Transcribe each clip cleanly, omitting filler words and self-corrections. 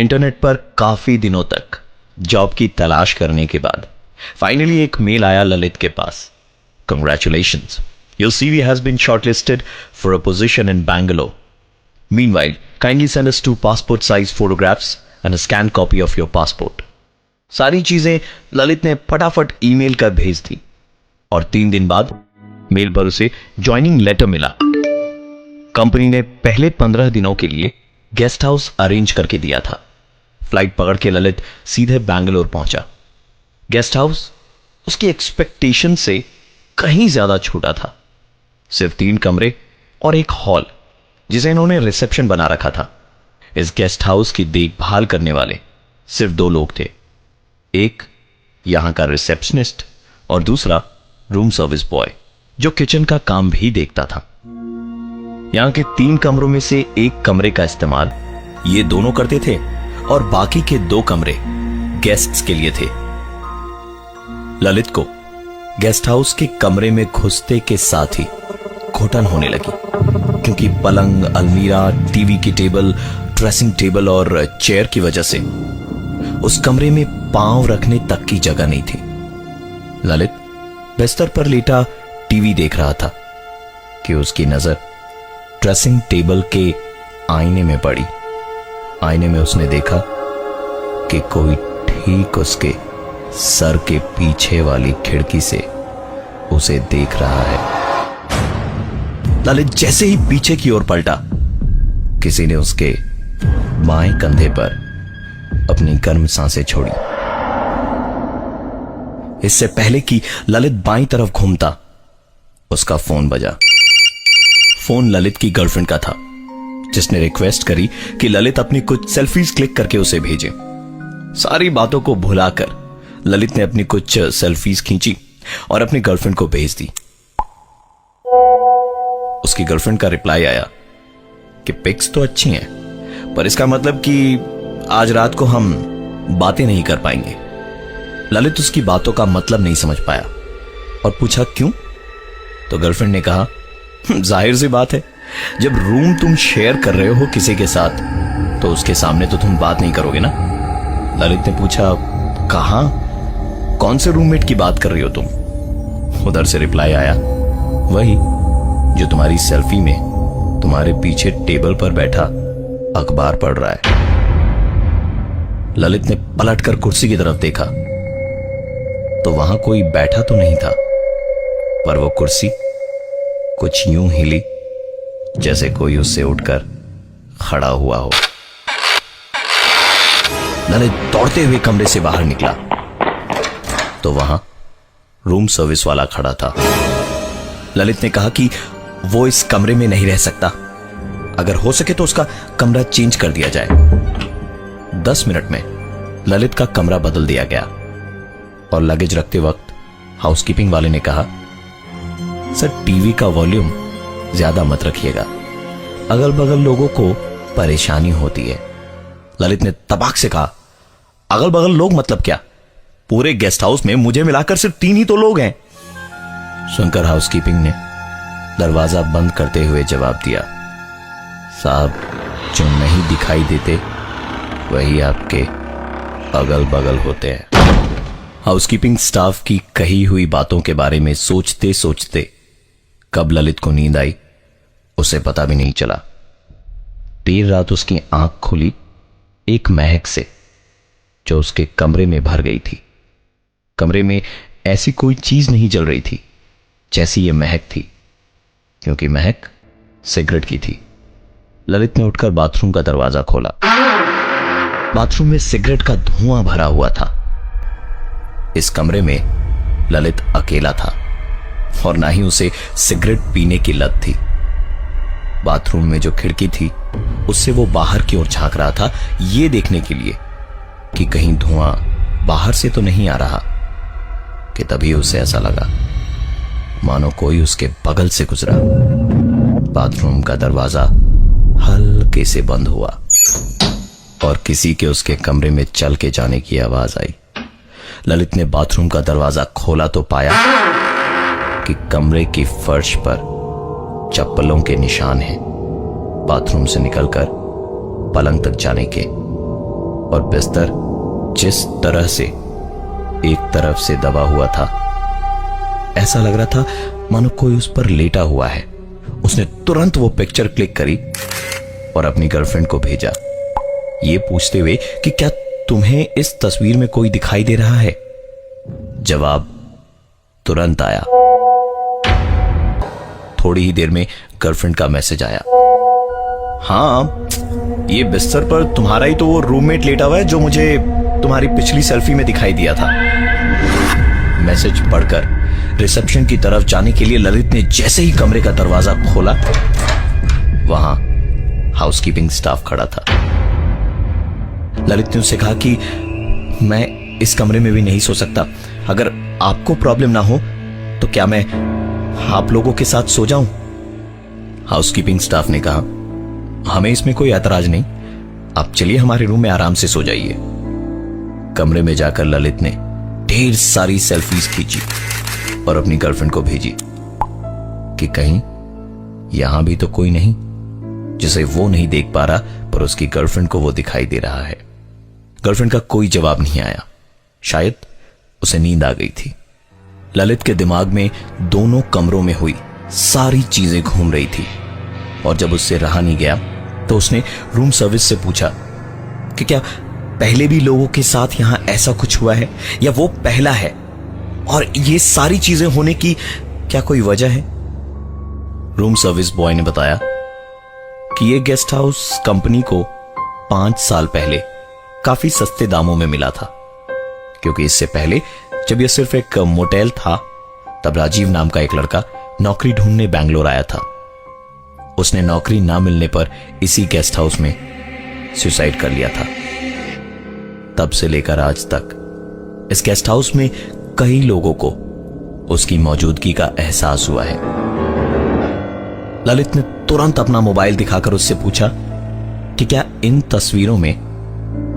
Internet पर काफी दिनों तक जॉब की तलाश करने के बाद फाइनली एक मेल आया ललित के पास। Congratulations, your CV has been shortlisted for a position in Bangalore. Meanwhile, kindly send us 2 passport size photographs and a scanned copy of your passport. सारी चीजें ललित ने फटाफट ईमेल कर भेज दी और 3 दिन बाद मेल पर उसे ज्वाइनिंग लेटर मिला। कंपनी ने पहले 15 दिनों के लिए गेस्ट हाउस अरेंज करके दिया था। फ्लाइट पकड़ के ललित सीधे बैंगलोर पहुंचा। गेस्ट हाउस उसकी एक्सपेक्टेशन से कहीं ज्यादा छोटा था। सिर्फ 3 कमरे और एक हॉल जिसे इन्होंने रिसेप्शन बना रखा था। इस गेस्ट हाउस की देखभाल करने वाले सिर्फ 2 लोग थे, एक यहां का रिसेप्शनिस्ट और दूसरा रूम सर्विस बॉय जो किचन का काम भी देखता था। यहां के 3 कमरों में से एक कमरे का इस्तेमाल ये दोनों करते थे और बाकी के 2 कमरे गेस्ट्स के लिए थे। ललित को गेस्ट हाउस के कमरे में घुसते के साथ ही घुटन होने लगी, क्योंकि पलंग, अलमीरा, टीवी की टेबल, ड्रेसिंग टेबल और चेयर की वजह से उस कमरे में पांव रखने तक की जगह नहीं थी। ललित बिस्तर पर लेटा टीवी देख रहा था कि उसकी नजर ड्रेसिंग टेबल के आईने में पड़ी। आईने में उसने देखा कि कोई ठीक उसके सर के पीछे वाली खिड़की से उसे देख रहा है। ललित जैसे ही पीछे की ओर पलटा, किसी ने उसके बाएं कंधे पर अपनी गर्म सांसें छोड़ी। इससे पहले कि ललित बाईं तरफ घूमता, उसका फोन बजा। फोन ललित की गर्लफ्रेंड का था, जिसने रिक्वेस्ट करी कि ललित अपनी कुछ सेल्फीज क्लिक करके उसे भेजे। सारी बातों को भुलाकर ललित ने अपनी कुछ सेल्फीज खींची और अपनी गर्लफ्रेंड को भेज दी। उसकी गर्लफ्रेंड का रिप्लाई आया कि पिक्स तो अच्छी हैं, पर इसका मतलब कि आज रात को हम बातें नहीं कर पाएंगे। ललित उसकी बातों का मतलब नहीं समझ पाया और पूछा क्यों? तो गर्लफ्रेंड ने कहा, जाहिर सी बात है, जब रूम तुम शेयर कर रहे हो किसी के साथ तो उसके सामने तो तुम बात नहीं करोगे ना। ललित ने पूछा, कहां? कौन से रूममेट की बात कर रही हो तुम? उधर से रिप्लाई आया, वही जो तुम्हारी सेल्फी में तुम्हारे पीछे टेबल पर बैठा अखबार पढ़ रहा है। ललित ने पलटकर कुर्सी की तरफ देखा तो वहां कोई बैठा तो नहीं था, पर वो कुर्सी कुछ यूं हिली जैसे कोई उससे उठकर खड़ा हुआ हो। ललित दौड़ते हुए कमरे से बाहर निकला तो वहां रूम सर्विस वाला खड़ा था। ललित ने कहा कि वो इस कमरे में नहीं रह सकता, अगर हो सके तो उसका कमरा चेंज कर दिया जाए। 10 मिनट में ललित का कमरा बदल दिया गया और लगेज रखते वक्त हाउसकीपिंग वाले ने कहा, सर टीवी का वॉल्यूम ज्यादा मत रखिएगा, अगल बगल लोगों को परेशानी होती है। ललित ने तबाक से कहा, अगल बगल लोग मतलब क्या? पूरे गेस्ट हाउस में मुझे मिलाकर सिर्फ 3 ही तो लोग हैं। सुनकर हाउसकीपिंग ने दरवाजा बंद करते हुए जवाब दिया, साहब जो नहीं दिखाई देते वही आपके अगल बगल होते हैं। हाउसकीपिंग स्टाफ की कही हुई बातों के बारे में सोचते सोचते कब ललित को नींद आई उसे पता भी नहीं चला। देर रात उसकी आंख खुली एक महक से जो उसके कमरे में भर गई थी। कमरे में ऐसी कोई चीज नहीं जल रही थी जैसी यह महक थी, क्योंकि महक सिगरेट की थी। ललित ने उठकर बाथरूम का दरवाजा खोला। बाथरूम में सिगरेट का धुआं भरा हुआ था। इस कमरे में ललित अकेला था और ना ही उसे सिगरेट पीने की लत थी। बाथरूम में जो खिड़की थी उससे वो बाहर की ओर झांक रहा था, ये देखने के लिए कि कहीं धुआं बाहर से तो नहीं आ रहा, कि तभी उसे ऐसा लगा मानो कोई उसके बगल से गुजरा। बाथरूम का दरवाजा हल्के से बंद हुआ और किसी के उसके कमरे में चल के जाने की आवाज आई। ललित ने बाथरूम का दरवाजा खोला तो पाया कि कमरे की फर्श पर चप्पलों के निशान हैं, बाथरूम से निकलकर पलंग तक जाने के। और बिस्तर जिस तरह से एक तरफ से दबा हुआ था, ऐसा लग रहा था मानो कोई उस पर लेटा हुआ है। उसने तुरंत वो पिक्चर क्लिक करी और अपनी गर्लफ्रेंड को भेजा, ये पूछते हुए कि क्या तुम्हें इस तस्वीर में कोई दिखाई दे रहा है। जवाब तुरंत आया। थोड़ी ही देर में गर्लफ्रेंड का मैसेज आया, हाँ ये बिस्तर पर तुम्हारा ही तो वो रूममेट लेटा हुआ है जो मुझे तुम्हारी पिछली सेल्फी में दिखाई दिया था। मैसेज पढ़कर रिसेप्शन की तरफ जाने के लिए ललित ने जैसे ही कमरे का दरवाजा खोला, वहां हाउसकीपिंग स्टाफ खड़ा था। ललित ने उससे कहा कि मैं इस कमरे में भी नहीं सो सकता, अगर आपको प्रॉब्लम ना हो तो क्या मैं आप लोगों के साथ सो जाऊं। हाउसकीपिंग स्टाफ ने कहा, हमें इसमें कोई ऐतराज नहीं, आप चलिए हमारे रूम में आराम से सो जाइए। कमरे में जाकर ललित ने ढेर सारी सेल्फीज खींची और अपनी गर्लफ्रेंड को भेजी कि कहीं यहां भी तो कोई नहीं जिसे वो नहीं देख पा रहा पर उसकी गर्लफ्रेंड को वो दिखाई दे रहा है। गर्लफ्रेंड का कोई जवाब नहीं आया, शायद उसे नींद आ गई थी। ललित के दिमाग में दोनों कमरों में हुई सारी चीजें घूम रही थी और जब उससे रहा नहीं गया तो उसने रूम सर्विस से पूछा कि क्या पहले भी लोगों के साथ यहां ऐसा कुछ हुआ है या वो पहला है, और ये सारी चीजें होने की क्या कोई वजह है। रूम सर्विस बॉय ने बताया कि ये गेस्ट हाउस कंपनी को 5 साल पहले काफी सस्ते दामों में मिला था, क्योंकि इससे पहले जब यह सिर्फ एक मोटेल था तब राजीव नाम का एक लड़का नौकरी ढूंढने बैंगलोर आया था। उसने नौकरी ना मिलने पर इसी गेस्ट हाउस में सुसाइड कर लिया था। तब से लेकर आज तक इस गेस्ट हाउस में कई लोगों को उसकी मौजूदगी का एहसास हुआ है। ललित ने तुरंत अपना मोबाइल दिखाकर उससे पूछा कि क्या इन तस्वीरों में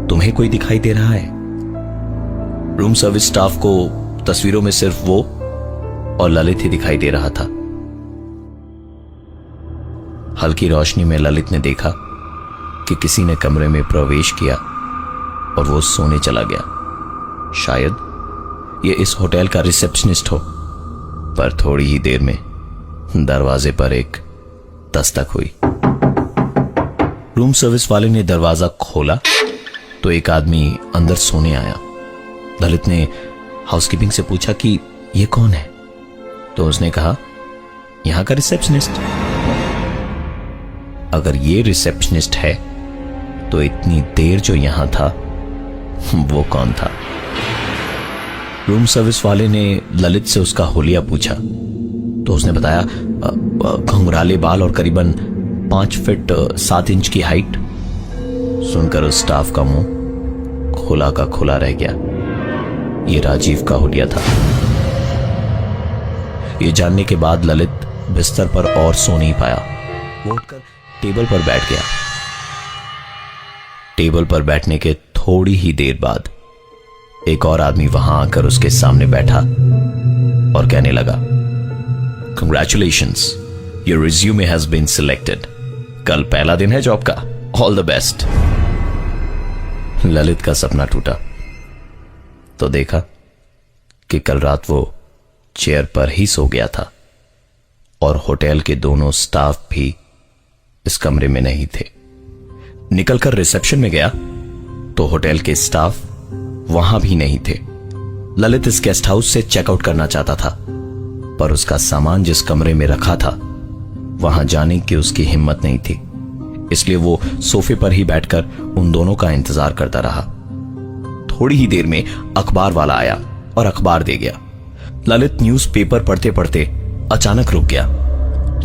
तुम्हें कोई दिखाई दे रहा है। रूम सर्विस स्टाफ को तस्वीरों में सिर्फ वो और ललित ही दिखाई दे रहा था। हल्की रोशनी में ललित ने देखा कि किसी ने कमरे में प्रवेश किया और वो सोने चला गया। शायद ये इस होटल का रिसेप्शनिस्ट हो। पर थोड़ी ही देर में दरवाजे पर एक दस्तक हुई। रूम सर्विस वाले ने दरवाजा खोला तो एक आदमी अंदर सोने आया। ललित ने हाउसकीपिंग से पूछा कि ये कौन है, तो उसने कहा यहां का रिसेप्शनिस्ट। अगर ये रिसेप्शनिस्ट है तो इतनी देर जो यहां था वो कौन था। रूम सर्विस वाले ने ललित से उसका हुलिया पूछा तो उसने बताया घुंघराले बाल और करीबन 5 फीट 7 इंच की हाइट। सुनकर उस स्टाफ का मुंह खुला का खुला रह गया। ये राजीव का हुलिया था। ये जानने के बाद ललित बिस्तर पर और सो नहीं पाया। वो उठकर टेबल पर बैठ गया। टेबल पर बैठने के थोड़ी ही देर बाद एक और आदमी वहां आकर उसके सामने बैठा और कहने लगा, congratulations, your resume has been selected. कल पहला दिन है जॉब का, ऑल द बेस्ट। ललित का सपना टूटा तो देखा कि कल रात वो चेयर पर ही सो गया था और होटल के दोनों स्टाफ भी इस कमरे में नहीं थे। निकलकर रिसेप्शन में गया तो होटल के स्टाफ वहां भी नहीं थे। ललित इस गेस्ट हाउस से चेकआउट करना चाहता था, पर उसका सामान जिस कमरे में रखा था वहां जाने की उसकी हिम्मत नहीं थी। इसलिए वो सोफे पर ही बैठकर उन दोनों का इंतजार करता रहा। थोड़ी ही देर में अखबार वाला आया और अखबार दे गया। ललित न्यूज़पेपर पढ़ते पढ़ते अचानक रुक गया।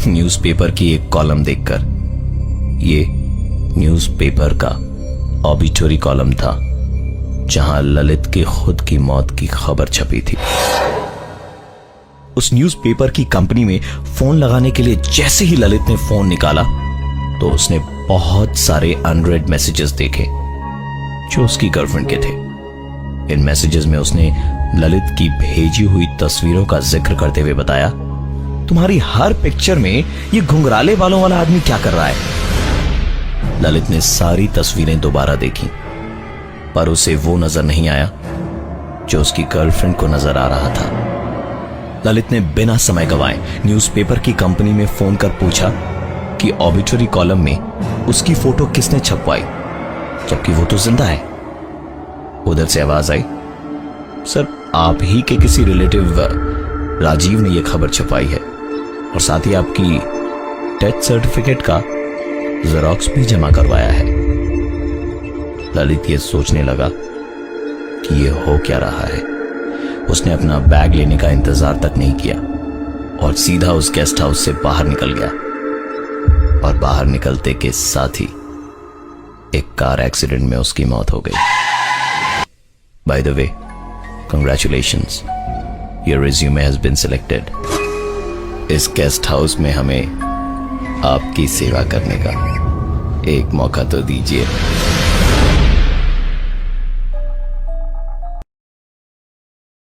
न्यूज़पेपर की एक कॉलम देखकर, ये न्यूज़पेपर का ऑबिटरी कॉलम था जहां ललित के खुद की मौत की खबर छपी थी। उस न्यूज़पेपर की कंपनी में फोन लगाने के लिए जैसे ही ललित ने फोन निकाला तो उसने बहुत सारे अनरेड मैसेजेस देखे जो उसकी गर्लफ्रेंड के थे। इन मैसेजेस में उसने ललित की भेजी हुई तस्वीरों का जिक्र करते हुए बताया, तुम्हारी हर पिक्चर में ये घुंघराले बालों वाला आदमी क्या कर रहा है। ललित ने सारी तस्वीरें दोबारा देखी पर उसे वो नजर नहीं आया जो उसकी गर्लफ्रेंड को नजर आ रहा था। ललित ने बिना समय गवाए न्यूज़पेपर की कंपनी में फोन कर पूछा कि ऑबिटरी कॉलम में उसकी फोटो किसने छपवाई, जबकि वो तो जिंदा है। उधर से आवाज आई, सर आप ही के किसी रिलेटिव राजीव ने यह खबर छपाई है और साथ ही आपकी डेथ सर्टिफिकेट का जेरॉक्स भी जमा करवाया है। ललित ये सोचने लगा कि ये हो क्या रहा है। उसने अपना बैग लेने का इंतजार तक नहीं किया और सीधा उस गेस्ट हाउस से बाहर निकल गया। और बाहर निकलते के साथ ही एक कार एक्सीडेंट में उसकी मौत हो गई। By the way, congratulations, your resume has been selected. इस गेस्ट हाउस में हमें आपकी सेवा करने का एक मौका तो दीजिए।